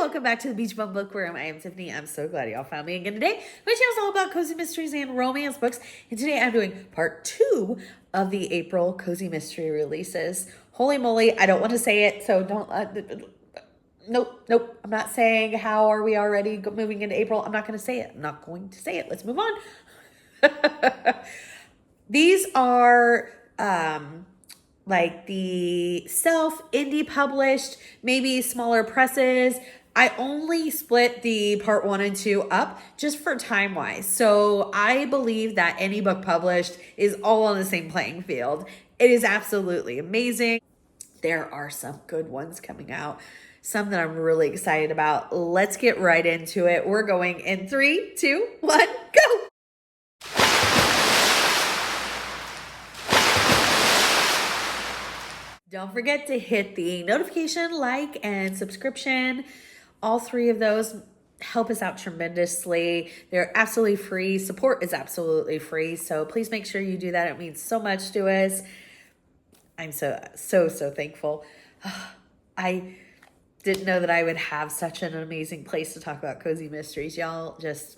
welcome back to the Beach Bum Book Room. I am Tiffany. I'm so glad y'all found me again today. My channel is all about cozy mysteries and romance books. And today I'm doing part 2 of the April cozy mystery releases. Holy moly, I don't want to say it, so don't... Nope. I'm not saying how are we already moving into April. I'm not going to say it. I'm not going to say it. Let's move on. These are... like the indie published, maybe smaller presses. I only split the part 1 and 2 up just for time wise. So I believe that any book published is all on the same playing field. It is absolutely amazing. There are some good ones coming out, some that I'm really excited about. Let's get right into it. We're going in 3, 2, 1, go. Don't forget to hit the notification, like, and subscription. All 3 of those help us out tremendously. They're absolutely free. Support is absolutely free. So please make sure you do that. It means so much to us. I'm so thankful. I didn't know that I would have such an amazing place to talk about cozy mysteries. Y'all just...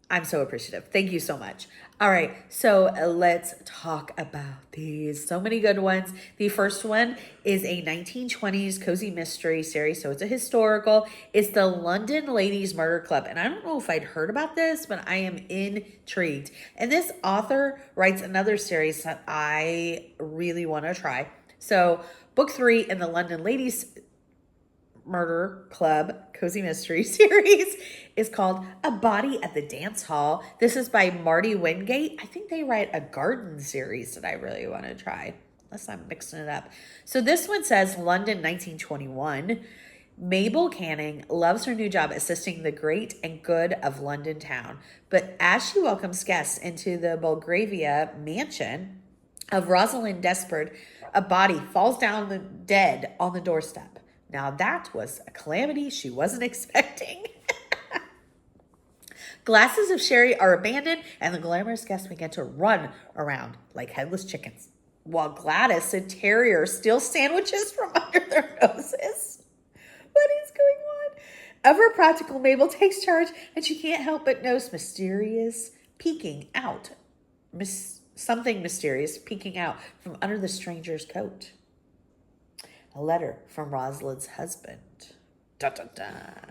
I'm so appreciative. Thank you so much. All right, so let's talk about these. So many good ones. The first one is a 1920s cozy mystery series. So it's a historical. It's the London Ladies Murder Club. And I don't know if I'd heard about this, but I am intrigued. And this author writes another series that I really want to try. So book 3 in the London Ladies Murder Club cozy mystery series is called A Body at the Dance Hall. This is by Marty Wingate. I think they write a garden series that I really want to try, unless I'm mixing it up. So this one says London 1921. Mabel Canning loves her new job assisting the great and good of London town. But as she welcomes guests into the Belgravia mansion of Rosalind Despard, a body falls down dead on the doorstep. Now that was a calamity she wasn't expecting. Glasses of sherry are abandoned and the glamorous guests begin to run around like headless chickens, while Gladys, a terrier, steals sandwiches from under their noses. What is going on? Ever practical Mabel takes charge and she can't help but notice something mysterious peeking out from under the stranger's coat. A letter from Rosalind's husband. Dun, dun, dun.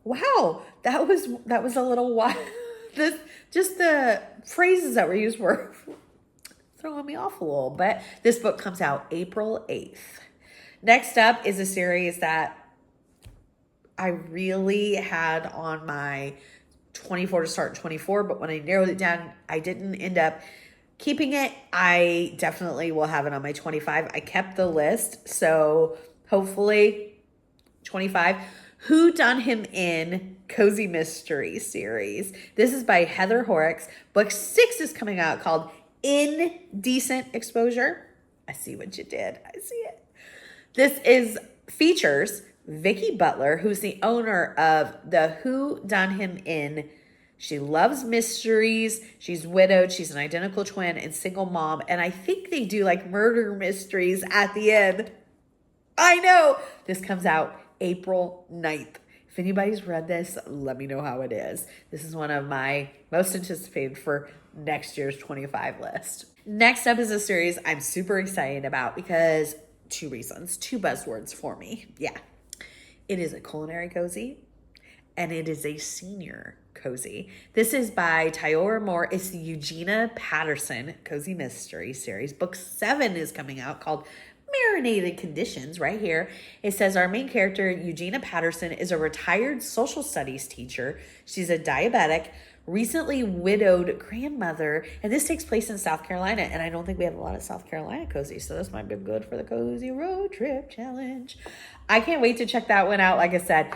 Wow, that was a little wild. Just the phrases that were used were throwing me off a little bit. This book comes out April 8th. Next up is a series that I really had on my 24 to start 24, but when I narrowed it down, I didn't end up keeping it. I definitely will have it on my 25. I kept the list, so hopefully 25. Who Done Him In cozy mystery series. This is by Heather Horrocks. Book 6 is coming out called Indecent Exposure. I see what you did. I see it. This features Vicky Butler, who's the owner of the Who Done Him In. She loves mysteries. She's widowed. She's an identical twin and single mom. And I think they do like murder mysteries at the end. I know. This comes out April 9th. If anybody's read this, let me know how it is. This is one of my most anticipated for next year's 25 list. Next up is a series I'm super excited about because 2 reasons, 2 buzzwords for me. Yeah. It is a culinary cozy and it is a senior cozy. This is by Tyora Moore. It's the Eugenia Patterson cozy mystery series. Book 7 is coming out called Marinated Conditions right here. It says our main character, Eugenia Patterson, is a retired social studies teacher. She's a diabetic, recently widowed grandmother, and this takes place in South Carolina, and I don't think we have a lot of South Carolina cozy, so this might be good for the Cozy Road Trip Challenge. I can't wait to check that one out. Like I said,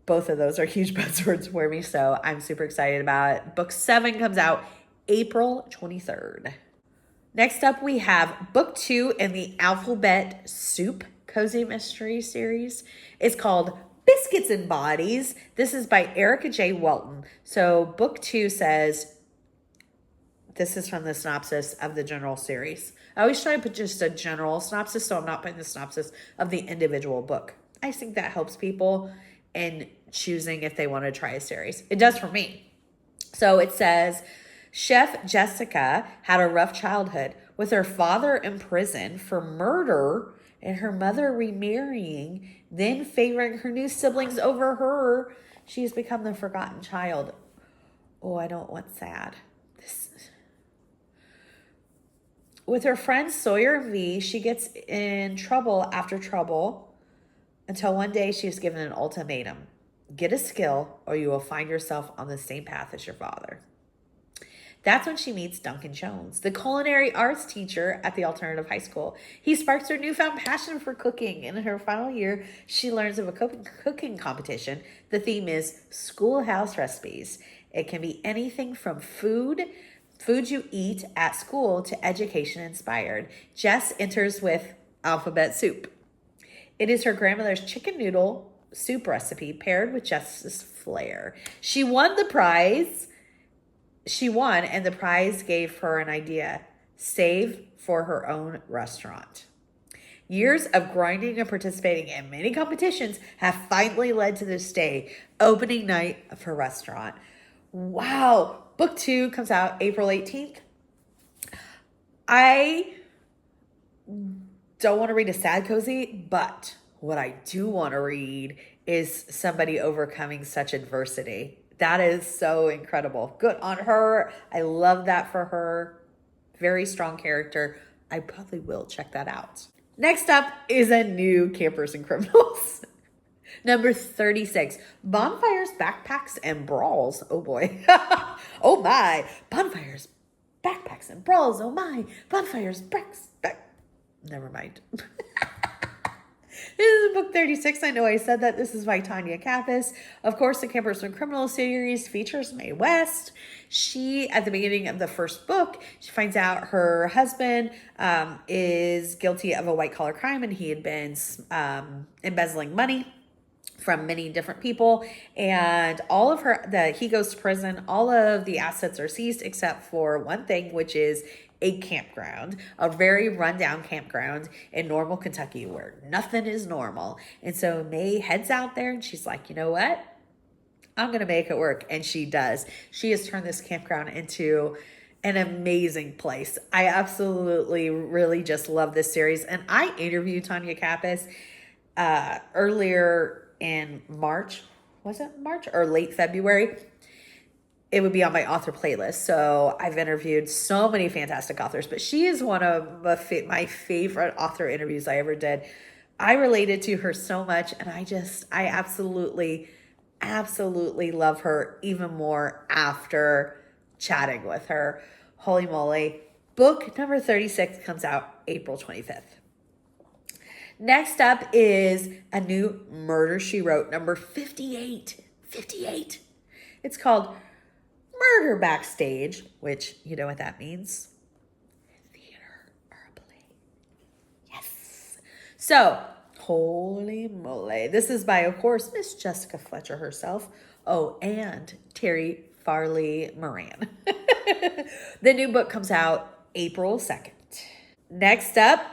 both of those are huge buzzwords for me, so I'm super excited about it. Book 7 comes out April 23rd. Next up, we have book 2 in the Alphabet Soup cozy mystery series. It's called Biscuits and Bodies. This is by Erica J. Welton. So book 2 says This is from the synopsis of the general series. I always try to put just a general synopsis, so I'm not putting the synopsis of the individual book. I think that helps people in choosing if they want to try a series. It does for me. So it says, Chef Jessica had a rough childhood with her father in prison for murder and her mother remarrying, then favoring her new siblings over her. She has become the forgotten child. Oh, I don't want sad. With her friend Sawyer and V, she gets in trouble after trouble until one day she is given an ultimatum. Get a skill or you will find yourself on the same path as your father. That's when she meets Duncan Jones, the culinary arts teacher at the alternative high school. He sparks her newfound passion for cooking. And in her final year, she learns of a cooking competition. The theme is schoolhouse recipes. It can be anything from food you eat at school to education inspired. Jess enters with alphabet soup. It is her grandmother's chicken noodle soup recipe paired with Jess's flair. She won, and the prize gave her an idea: save for her own restaurant. Years of grinding and participating in many competitions have finally led to this day, opening night of her restaurant. Wow. Book 2 comes out April 18th. I don't want to read a sad cozy, but what I do want to read is somebody overcoming such adversity. That is so incredible. Good on her. I love that for her. Very strong character. I probably will check that out. Next up is a new Campers and Criminals. Number 36, Bonfires, Backpacks, and Brawls. Oh boy. Oh my. Bonfires, Backpacks, and Brawls. Oh my. Bonfires, Never mind. This is book 36. I know I said that. This is by Tanya Kappas. Of course, the Campers and Criminals series features Mae West. She, at the beginning of the first book, she finds out her husband is guilty of a white-collar crime, and he had been embezzling money from many different people, and all of he goes to prison. All of the assets are seized except for one thing, which is a campground, a very rundown campground in Normal, Kentucky, where nothing is normal. And so May heads out there and she's like, you know what? I'm going to make it work. And she does. She has turned this campground into an amazing place. I absolutely really just love this series. And I interviewed Tanya Kappas earlier in March. Was it March or late February? It would be on my author playlist. So I've interviewed so many fantastic authors, but she is one of my favorite author interviews I ever did. I related to her so much, and I absolutely love her even more after chatting with her. Holy moly. Book number 36 comes out April 25th. Next up is a new Murder, She Wrote, number 58. 58. It's called Murder Backstage, which you know what that means. Theater or a play. Yes. So, holy moly. This is by, of course, Miss Jessica Fletcher herself. Oh, and Terry Farley Moran. The new book comes out April 2nd. Next up,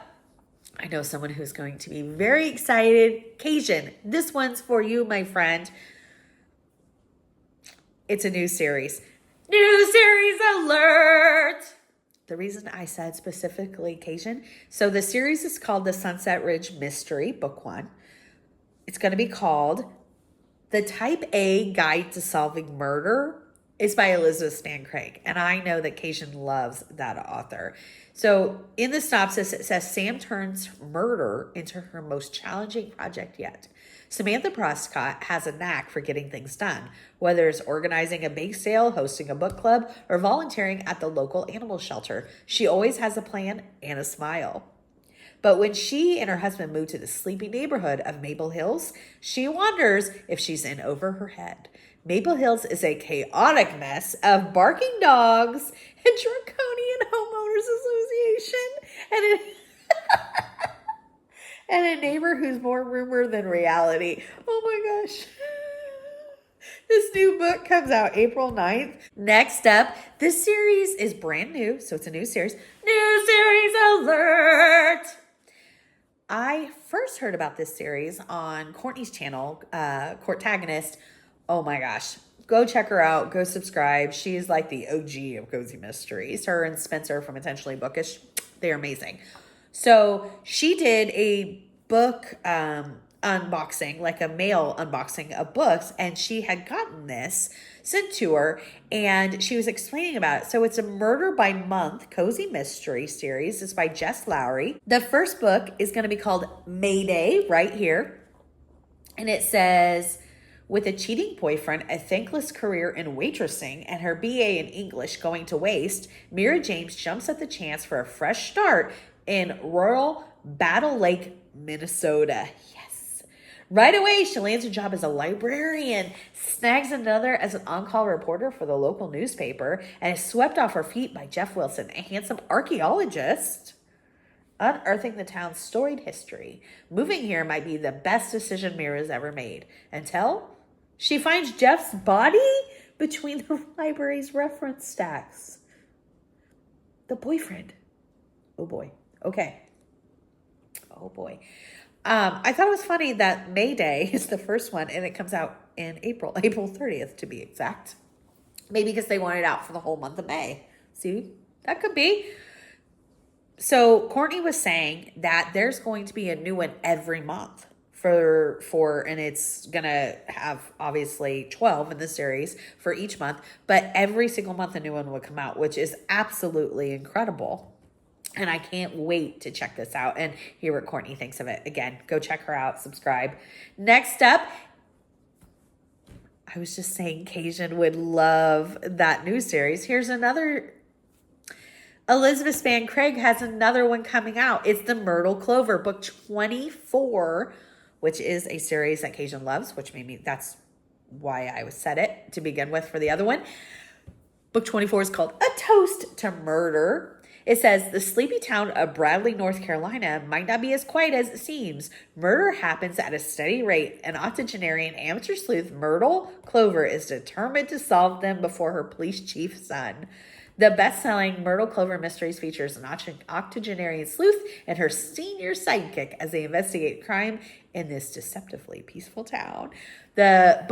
I know someone who's going to be very excited. Cajun, this one's for you, my friend. It's a new series. New series alert! The reason I said specifically Cajun, so the series is called The Sunset Ridge Mystery, Book 1. It's going to be called The Type A Guide to Solving Murder. It's by Elizabeth Span Craig, and I know that Cajun loves that author. So in the synopsis, it says Sam turns murder into her most challenging project yet. Samantha Prescott has a knack for getting things done, whether it's organizing a bake sale, hosting a book club, or volunteering at the local animal shelter. She always has a plan and a smile. But when she and her husband move to the sleepy neighborhood of Maple Hills, she wonders if she's in over her head. Maple Hills is a chaotic mess of barking dogs and draconian homeowners association and a neighbor who's more rumor than reality. Oh my gosh. This new book comes out April 9th. Next up, this series is brand new, so it's a new series. New series alert! I first heard about this series on Courtney's channel, Courtagonist. Oh my gosh. Go check her out. Go subscribe. She's like the OG of cozy mysteries. Her and Spencer from Intentionally Bookish, they're amazing. So she did a book unboxing, like a mail unboxing of books, and she had gotten this sent to her, and she was explaining about it. So it's a Murder by Month cozy mystery series. It's by Jess Lowry. The first book is going to be called Mayday, right here. And it says, with a cheating boyfriend, a thankless career in waitressing, and her BA in English going to waste, Mira James jumps at the chance for a fresh start in rural Battle Lake, Minnesota. Yes. Right away, she lands a job as a librarian, snags another as an on-call reporter for the local newspaper, and is swept off her feet by Jeff Wilson, a handsome archaeologist, unearthing the town's storied history. Moving here might be the best decision Mira's ever made, until she finds Jeff's body between the library's reference stacks. The boyfriend. Oh boy. Okay. Oh boy. I thought it was funny that Mayday is the first one, and it comes out in April 30th to be exact. Maybe because they want it out for the whole month of May. See, that could be. So Courtney was saying that there's going to be a new one every month and it's going to have obviously 12 in the series for each month, but every single month a new one will come out, which is absolutely incredible. And I can't wait to check this out and hear what Courtney thinks of it. Again, go check her out, subscribe. Next up, I was just saying Cajun would love that new series. Here's another. Elizabeth Spann Craig has another one coming out. It's the Myrtle Clover, book 24, which is a series that Cajun loves, which made me, that's why I said it to begin with for the other one. Book 24 is called A Toast to Murder. It says, the sleepy town of Bradley, North Carolina might not be as quiet as it seems. Murder happens at a steady rate, and octogenarian amateur sleuth Myrtle Clover is determined to solve them before her police chief's son. The best-selling Myrtle Clover Mysteries features an octogenarian sleuth and her senior sidekick as they investigate crime in this deceptively peaceful town. The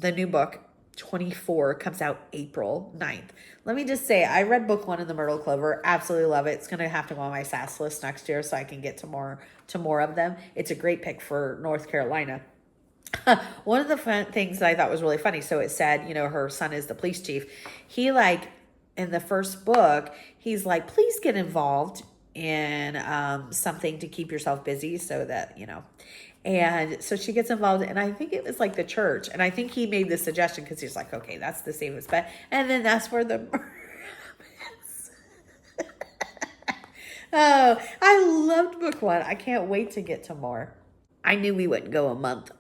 new book, 24, comes out April 9th. Let me just say, I read book 1 in the Myrtle Clover. Absolutely love it. It's going to have to go on my SAS list next year so I can get to more of them. It's a great pick for North Carolina. One of the fun things that I thought was really funny, so it said, her son is the police chief. He in the first book, he's like, please get involved in something to keep yourself busy so that, And so she gets involved, and I think it was like the church. And I think he made this suggestion because he's like, okay, that's the safest bet. And then that's where the murder happens. Oh, I loved book 1. I can't wait to get to more. I knew we wouldn't go a month.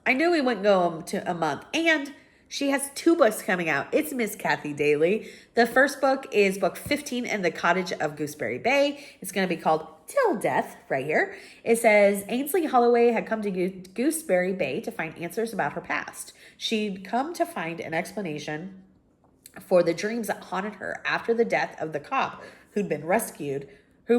And she has 2 books coming out. It's Miss Kathy Daly. The first book is book 15 in the Cottage of Gooseberry Bay. It's going to be called Till Death, right here. It says, Ainsley Holloway had come to Gooseberry Bay to find answers about her past. She'd come to find an explanation for the dreams that haunted her after the death of the cop who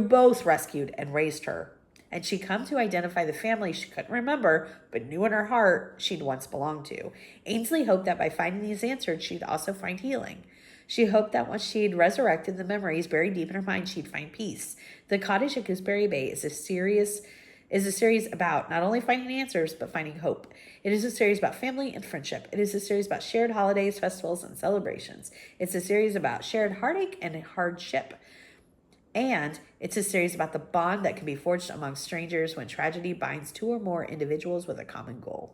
both rescued and raised her. And she'd come to identify the family she couldn't remember, but knew in her heart she'd once belonged to. Ainsley hoped that by finding these answers, she'd also find healing. She hoped that once she'd resurrected the memories buried deep in her mind, she'd find peace. The Cottage at Gooseberry Bay is a series about not only finding answers, but finding hope. It is a series about family and friendship. It is a series about shared holidays, festivals, and celebrations. It's a series about shared heartache and hardship. And it's a series about the bond that can be forged among strangers when tragedy binds 2 or more individuals with a common goal.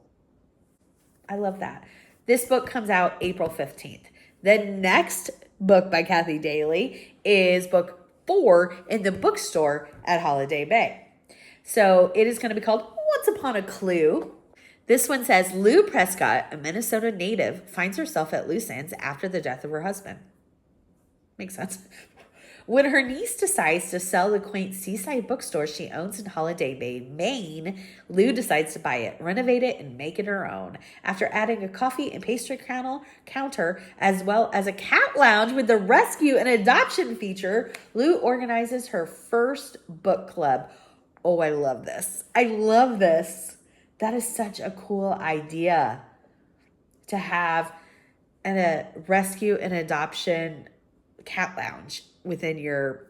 I love that. This book comes out April 15th. The next book by Kathy Daly is book 4 in the bookstore at Holiday Bay. So it is going to be called Once Upon a Clue. This one says, Lou Prescott, a Minnesota native, finds herself at loose ends after the death of her husband. Makes sense. When her niece decides to sell the quaint seaside bookstore she owns in Holiday Bay, Maine, Lou decides to buy it, renovate it, and make it her own. After adding a coffee and pastry counter, as well as a cat lounge with the rescue and adoption feature, Lou organizes her first book club. Oh, I love this. I love this. That is such a cool idea to have a rescue and adoption cat lounge within your...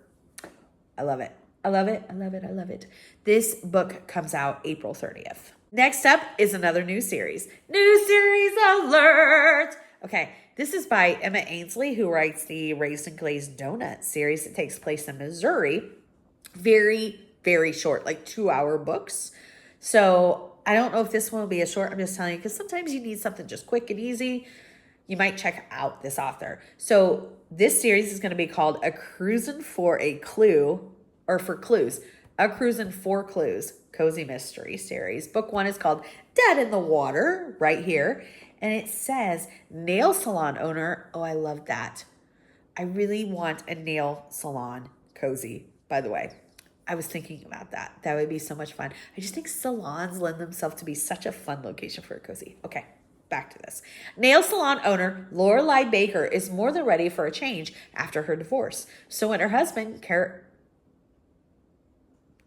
I love it. I love it. I love it. I love it. This book comes out April 30th. Next up is another new series. New series alert! Okay, this is by Emma Ainsley, who writes the Raised and Glazed Donut series that takes place in Missouri. Very, very short, like 2-hour books. So I don't know if this one will be a short. I'm just telling you, because sometimes you need something just quick and easy. You might check out this author. So this series is going to be called A Cruisin' for a Clue, or for Clues. A Cruisin' for Clues, Cozy Mystery Series. Book 1 is called Dead in the Water, right here. And it says, nail salon owner. Oh, I love that. I really want a nail salon cozy, by the way. I was thinking about that. That would be so much fun. I just think salons lend themselves to be such a fun location for a cozy. Okay. Back to this. Nail salon owner Lorelei Baker is more than ready for a change after her divorce. So when her husband,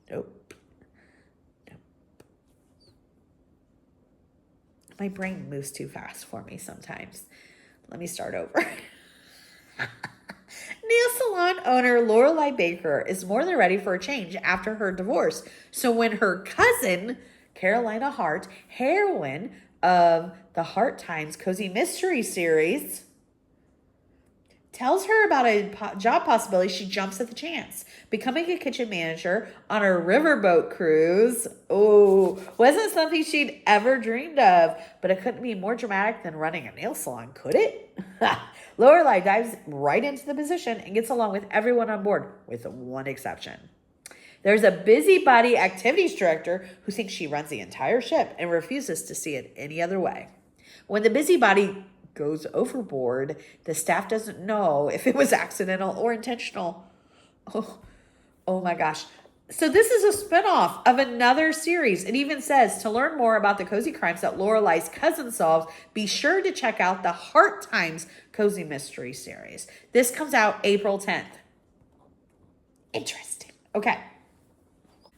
Nope. My brain moves too fast for me sometimes. Let me start over. Nail salon owner Lorelei Baker is more than ready for a change after her divorce. So when her cousin, Carolina Hart, heroine of the Hart Times Cozy Mystery Series, tells her about a job possibility, she jumps at the chance. Becoming a kitchen manager on a riverboat cruise. Oh, wasn't something she'd ever dreamed of, but it couldn't be more dramatic than running a nail salon, could it? Lorelei dives right into the position and gets along with everyone on board, with one exception. There's a busybody activities director who thinks she runs the entire ship and refuses to see it any other way. When the busybody goes overboard, the staff doesn't know if it was accidental or intentional. Oh my gosh. So this is a spinoff of another series. It even says, to learn more about the cozy crimes that Lorelei's cousin solves, be sure to check out the Hart Times Cozy Mystery Series. This comes out April 10th. Interesting. Okay.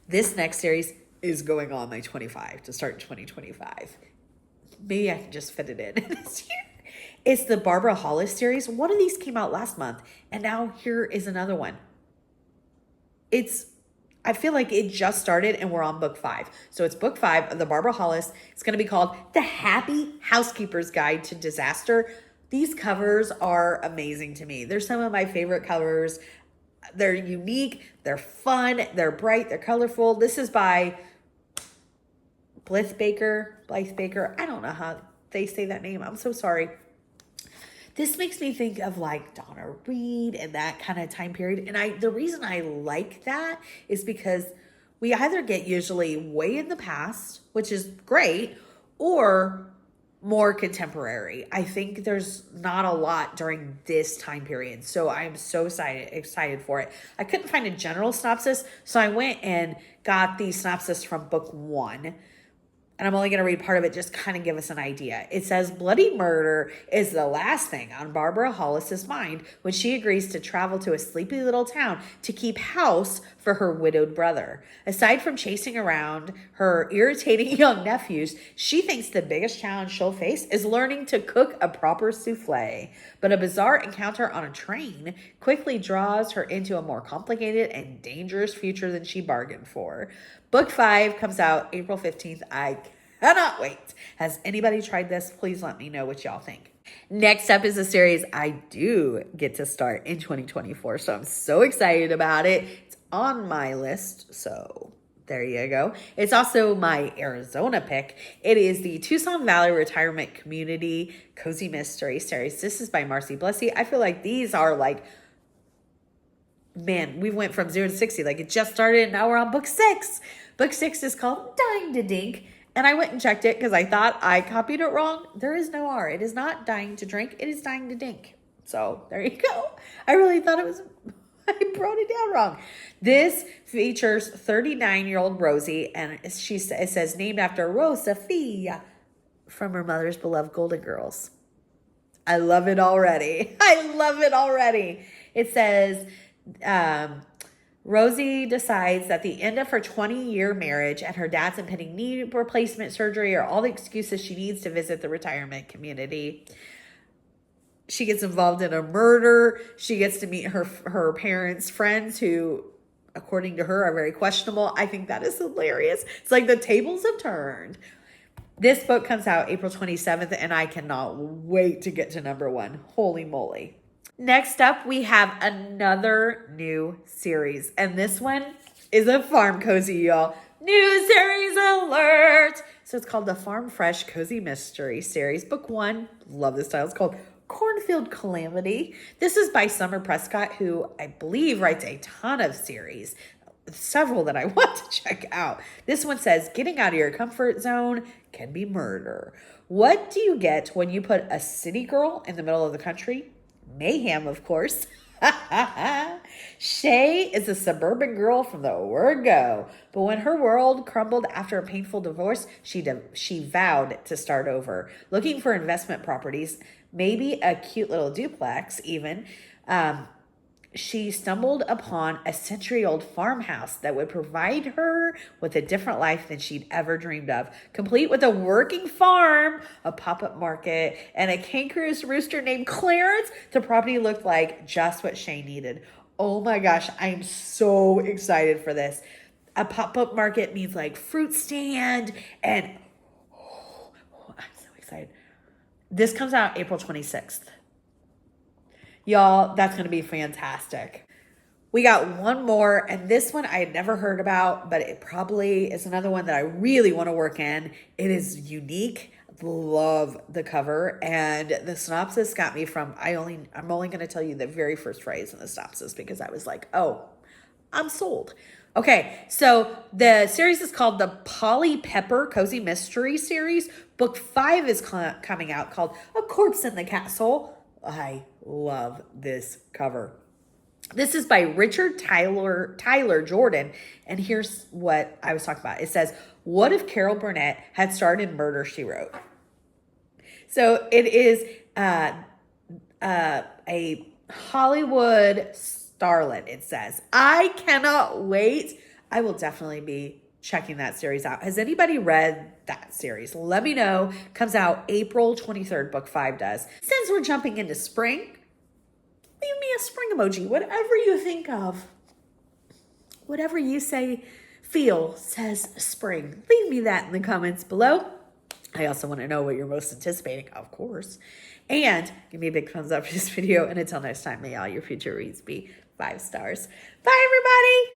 This next series is going on my 25 to start 2025. Maybe I can just fit it in this year. It's the Barbara Hollis series. One of these came out last month, and now here is another one. I feel like it just started and we're on book 5. So it's book 5 of the Barbara Hollis. It's going to be called The Happy Housekeeper's Guide to Disaster. These covers are amazing to me. They're some of my favorite covers. They're unique, they're fun, they're bright, they're colorful. This is by Blythe Baker. I don't know how they say that name. I'm so sorry. This makes me think of like Donna Reed and that kind of time period. And the reason I like that is because we either get usually way in the past, which is great, or more contemporary. I think there's not a lot during this time period. So I'm so excited for it. I couldn't find a general synopsis, so I went and got the synopsis from book 1. And I'm only going to read part of it, just kind of give us an idea. It says, bloody murder is the last thing on Barbara Hollis's mind when she agrees to travel to a sleepy little town to keep house for her widowed brother. Aside from chasing around her irritating young nephews, she thinks the biggest challenge she'll face is learning to cook a proper souffle. But a bizarre encounter on a train quickly draws her into a more complicated and dangerous future than she bargained for. Book 5 comes out April 15th. I cannot wait. Has anybody tried this? Please let me know what y'all think. Next up is a series I do get to start in 2024, so I'm so excited about it. It's on my list, so there you go. It's also my Arizona pick. It is the Tucson Valley Retirement Community Cozy Mystery Series. This is by Marcy Blessy. I feel like these are like, man, we went from 0 to 60. Like it just started and now we're on book 6. Book 6 is called Dying to Dink. And I went and checked it because I thought I copied it wrong. There is no R. It is not dying to drink. It is dying to dink. So there you go. I really thought it was I wrote it down wrong. This features 39-year-old Rosie, and it says named after Rosafia from her mother's beloved Golden Girls. I love it already. I love it already. It says Rosie decides that the end of her 20-year marriage and her dad's impending knee replacement surgery are all the excuses she needs to visit the retirement community. She gets involved in a murder. She gets to meet her parents' friends who, according to her, are very questionable. I think that is hilarious. It's like the tables have turned. This book comes out April 27th, and I cannot wait to get to number 1. Holy moly. Next up, we have another new series, and this one is a farm cozy, y'all. New series alert! So it's called the Farm Fresh Cozy Mystery Series. Book 1, love this title. It's called Cornfield Calamity. This is by Summer Prescott, who I believe writes a ton of series, several that I want to check out. This one says, getting out of your comfort zone can be murder. What do you get when you put a city girl in the middle of the country? Mayhem, of course. Shay is a suburban girl from the word go, but when her world crumbled after a painful divorce, she vowed to start over, looking for investment properties, maybe a cute little duplex even. She stumbled upon a century-old farmhouse that would provide her with a different life than she'd ever dreamed of, complete with a working farm, a pop-up market, and a kangaroo's rooster named Clarence. The property looked like just what Shay needed. Oh my gosh, I'm so excited for this. A pop-up market means like fruit stand, and I'm so excited. This comes out April 26th. Y'all, that's going to be fantastic. We got one more, and this one I had never heard about, but it probably is another one that I really want to work in. It is unique. Love the cover, and the synopsis got me from, I'm only going to tell you the very first phrase in the synopsis because I was like, oh, I'm sold. Okay, so the series is called the Polly Pepper Cozy Mystery Series. Book 5 is coming out, called A Corpse in the Castle. I love this cover. This is by Richard Tyler Jordan. And here's what I was talking about. It says, what if Carol Burnett had starred in Murder, She Wrote? So it is a Hollywood starlet, it says. I cannot wait. I will definitely be checking that series out. Has anybody read that series? Let me know. Comes out April 23rd, book 5 does. Since we're jumping into spring, leave me a spring emoji, whatever you think of. Whatever you feel says spring. Leave me that in the comments below. I also want to know what you're most anticipating, of course. And give me a big thumbs up for this video. And until next time, may all your future reads be 5 stars. Bye, everybody.